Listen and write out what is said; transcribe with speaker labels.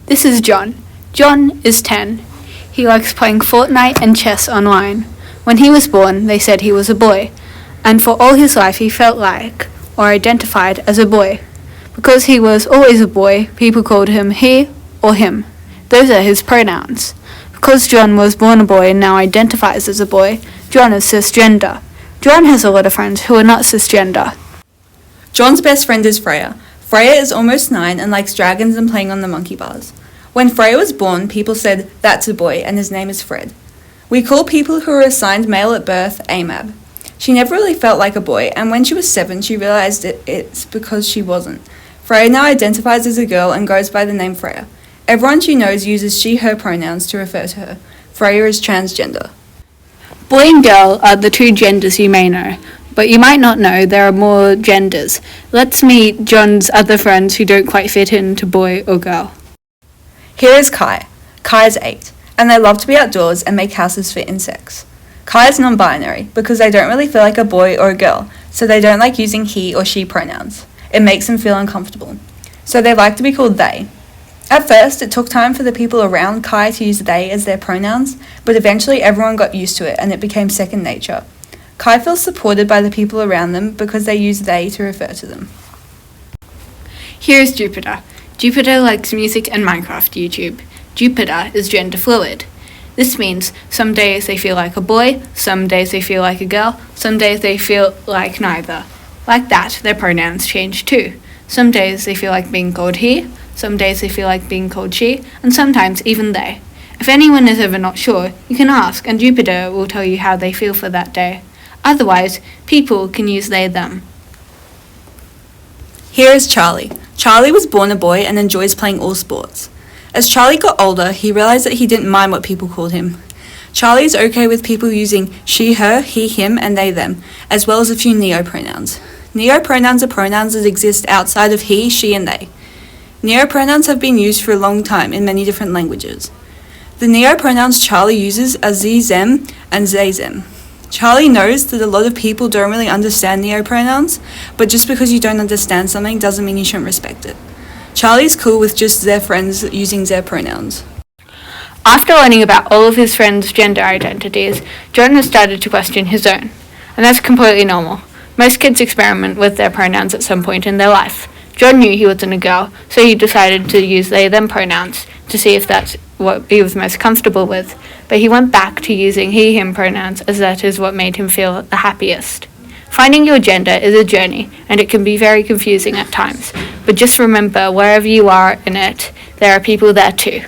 Speaker 1: This is John. John is 10. He likes playing Fortnite and chess online. When he was born, they said he was a boy, and for all his life he felt like, or identified as a boy. Because he was always a boy, people called him he or him. Those are his pronouns. Because John was born a boy and now identifies as a boy, John is cisgender. John has a lot of friends who are not cisgender.
Speaker 2: John's best friend is Freya. Freya is almost 9 and likes dragons and playing on the monkey bars. When Freya was born, people said, "That's a boy," and his name is Fred. We call people who are assigned male at birth AMAB. She never really felt like a boy, and when she was 7, she realised it's because she wasn't. Freya now identifies as a girl and goes by the name Freya. Everyone she knows uses she/her pronouns to refer to her. Freya is transgender.
Speaker 1: Boy and girl are the two genders you may know, but you might not know there are more genders. Let's meet John's other friends who don't quite fit into boy or girl.
Speaker 2: Here is Kai. Kai is 8, and they love to be outdoors and make houses for insects. Kai is non-binary because they don't really feel like a boy or a girl, so they don't like using he or she pronouns. It makes them feel uncomfortable. So they like to be called they. At first, it took time for the people around Kai to use they as their pronouns, but eventually everyone got used to it and it became second nature. Kai feels supported by the people around them because they use they to refer to them.
Speaker 1: Here is Jupiter. Jupiter likes music and Minecraft YouTube. Jupiter is gender fluid. This means some days they feel like a boy, some days they feel like a girl, some days they feel like neither. Like that, their pronouns change too. Some days they feel like being called he, some days they feel like being called she, and sometimes even they. If anyone is ever not sure, you can ask and Jupiter will tell you how they feel for that day. Otherwise, people can use they, them.
Speaker 2: Here is Charlie. Charlie was born a boy and enjoys playing all sports. As Charlie got older, he realised that he didn't mind what people called him. Charlie is okay with people using she, her, he, him, and they, them, as well as a few neo-pronouns. Neo-pronouns are pronouns that exist outside of he, she, and they. Neo-pronouns have been used for a long time in many different languages. The neo-pronouns Charlie uses are ze, them, and they, them. Charlie knows that a lot of people don't really understand neo-pronouns, but just because you don't understand something doesn't mean you shouldn't respect it. Charlie's cool with just their friends using their pronouns.
Speaker 1: After learning about all of his friends' gender identities, John has started to question his own, and that's completely normal. Most kids experiment with their pronouns at some point in their life. John knew he wasn't a girl, so he decided to use they/them pronouns to see if that's what he was most comfortable with, but he went back to using he/him pronouns as that is what made him feel the happiest. Finding your gender is a journey, and it can be very confusing at times, but just remember wherever you are in it, there are people there too.